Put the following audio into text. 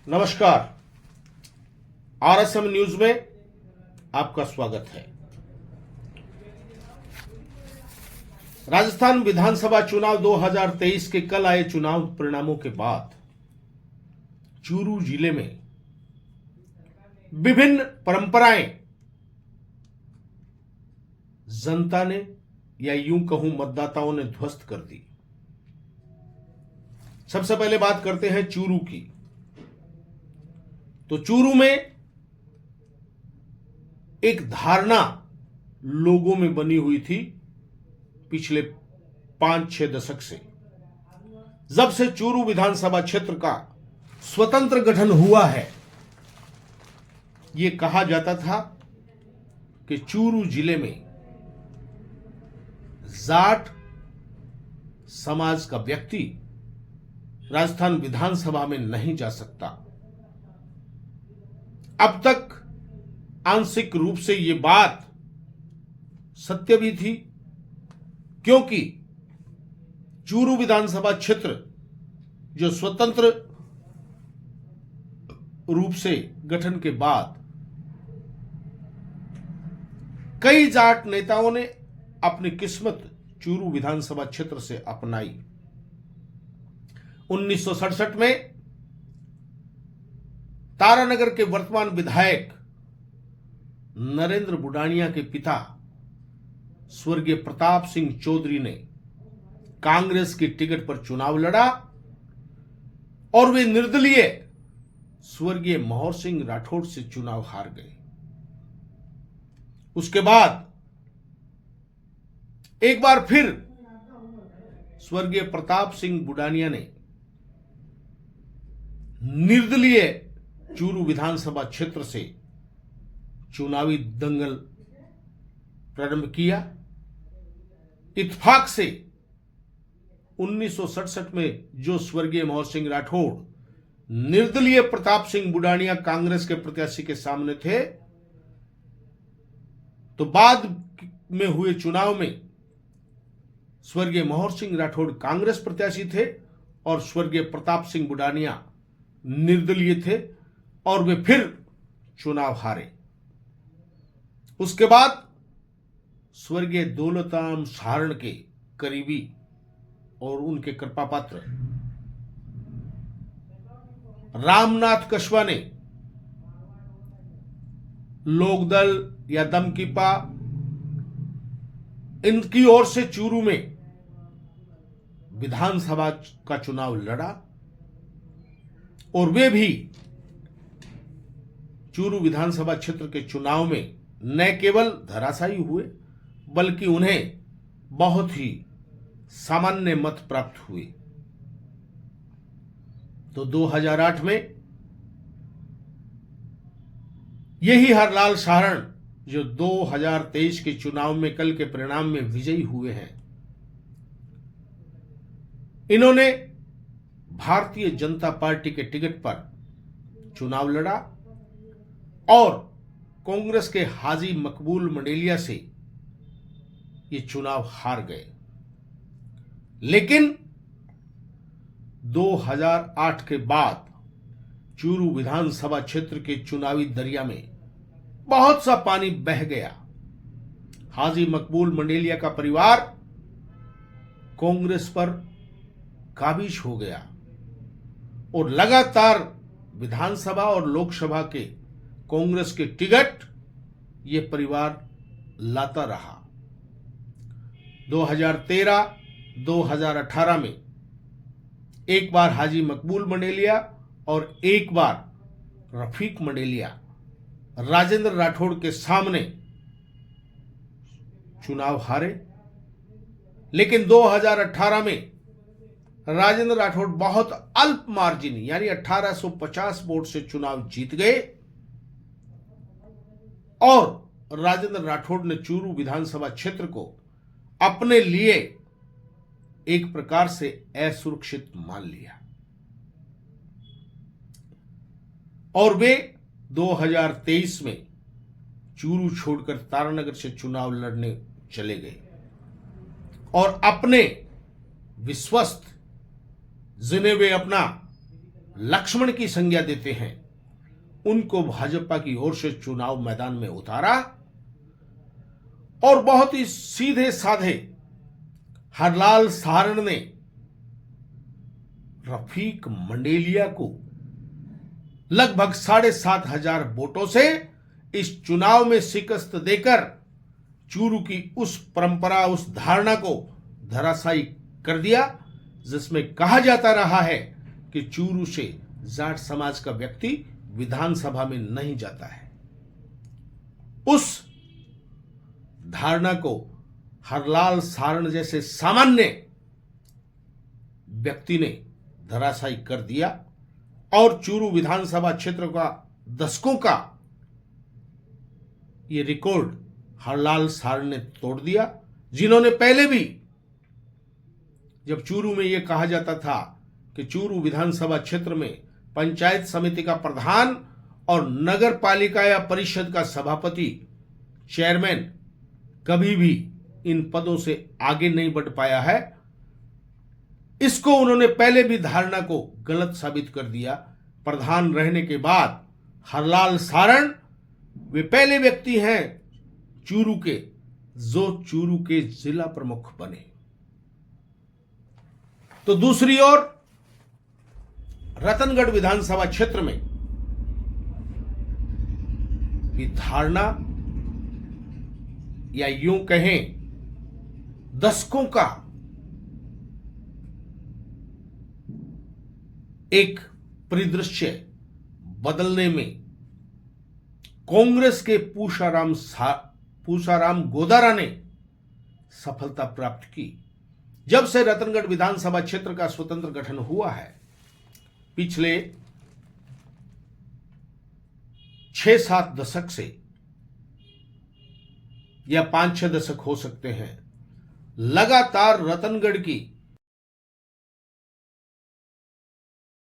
नमस्कार। RSM news में आपका स्वागत है। राजस्थान विधानसभा चुनाव 2023 के कल आए चुनाव परिणामों के बाद चूरू जिले में विभिन्न परंपराएं जनता ने या यूं कहूं मतदाताओं ने ध्वस्त कर दी। सबसे पहले बात करते हैं चूरू की। तो चूरू में एक धारणा लोगों में बनी हुई थी पिछले 5-6 दशक से, जब से चूरू विधानसभा क्षेत्र का स्वतंत्र गठन हुआ है। यह कहा जाता था कि चूरू जिले में जाट समाज का व्यक्ति राजस्थान विधानसभा में नहीं जा सकता। अब तक आंशिक रूप से यह बात सत्य भी थी, क्योंकि चूरू विधानसभा क्षेत्र जो स्वतंत्र रूप से गठन के बाद कई जाट नेताओं ने अपनी किस्मत चूरू विधानसभा क्षेत्र से अपनाई। 1967 में तारानगर के वर्तमान विधायक नरेंद्र बुडानिया के पिता स्वर्गीय प्रताप सिंह चौधरी ने कांग्रेस की टिकट पर चुनाव लड़ा और वे निर्दलीय स्वर्गीय मोहर सिंह राठौड़ से चुनाव हार गए। उसके बाद एक बार फिर स्वर्गीय प्रताप सिंह बुडानिया ने निर्दलीय चूरू विधानसभा क्षेत्र से चुनावी दंगल प्रारंभ किया। इत्तेफाक से 1967 में जो स्वर्गीय मोहर सिंह राठौड़ निर्दलीय प्रताप सिंह बुडानिया कांग्रेस के प्रत्याशी के सामने थे, तो बाद में हुए चुनाव में स्वर्गीय मोहर सिंह राठौड़ कांग्रेस प्रत्याशी थे और स्वर्गीय प्रताप सिंह बुडानिया निर्दलीय थे और वे फिर चुनाव हारे। उसके बाद स्वर्गीय दौलतराम सारण के करीबी और उनके कृपापात्र रामनाथ कशवा ने लोकदल या दमकीपा इनकी ओर से चूरू में विधानसभा का चुनाव लड़ा और वे भी चूरू विधानसभा क्षेत्र के चुनाव में न केवल धराशायी हुए बल्कि उन्हें बहुत ही सामान्य मत प्राप्त हुए। तो 2008 में यही हरलाल सारण जो 2023 के चुनाव में कल के परिणाम में विजयी हुए हैं, इन्होंने भारतीय जनता पार्टी के टिकट पर चुनाव लड़ा और कांग्रेस के हाजी मकबूल मंडेलिया से ये चुनाव हार गए। लेकिन 2008 के बाद चूरू विधानसभा क्षेत्र के चुनावी दरिया में बहुत सा पानी बह गया। हाजी मकबूल मंडेलिया का परिवार कांग्रेस पर काबिज हो गया और लगातार विधानसभा और लोकसभा के कांग्रेस के टिकट ये परिवार लाता रहा। 2013-2018 में एक बार हाजी मकबूल मंडेलिया और एक बार रफीक मंडेलिया राजेंद्र राठौड़ के सामने चुनाव हारे। लेकिन 2018 में राजेंद्र राठौड़ बहुत अल्प मार्जिन यानी 1850 वोट से चुनाव जीत गए और राजेंद्र राठौड़ ने चूरू विधानसभा क्षेत्र को अपने लिए एक प्रकार से असुरक्षित मान लिया और वे 2023 में चूरू छोड़कर तारानगर से चुनाव लड़ने चले गए और अपने विश्वस्त जिन्हें वे अपना लक्ष्मण की संज्ञा देते हैं, उनको भाजपा की ओर से चुनाव मैदान में उतारा और बहुत ही सीधे साधे हरलाल सारण ने रफीक मंडेलिया को लगभग 7,500 वोटों से इस चुनाव में शिकस्त देकर चूरू की उस परंपरा, उस धारणा को धराशायी कर दिया जिसमें कहा जाता रहा है कि चूरू से जाट समाज का व्यक्ति विधानसभा में नहीं जाता है। उस धारणा को हरलाल सारण जैसे सामान्य व्यक्ति ने धराशायी कर दिया और चूरू विधानसभा क्षेत्र का दशकों का ये रिकॉर्ड हरलाल सारण ने तोड़ दिया, जिन्होंने पहले भी, जब चूरू में यह कहा जाता था कि चूरू विधानसभा क्षेत्र में पंचायत समिति का प्रधान और नगर पालिका या परिषद का सभापति, चेयरमैन कभी भी इन पदों से आगे नहीं बढ़ पाया है, इसको उन्होंने पहले भी धारणा को गलत साबित कर दिया। प्रधान रहने के बाद हरलाल सारण वे पहले व्यक्ति हैं चूरू के जो चूरू के जिला प्रमुख बने। तो दूसरी ओर रतनगढ़ विधानसभा क्षेत्र में भी धारणा या यूं कहें दशकों का एक परिदृश्य बदलने में कांग्रेस के पूषाराम गोदारा ने सफलता प्राप्त की। जब से रतनगढ़ विधानसभा क्षेत्र का स्वतंत्र गठन हुआ है, पिछले 6-7 दशक से या 5-6 दशक हो सकते हैं, लगातार रतनगढ़ की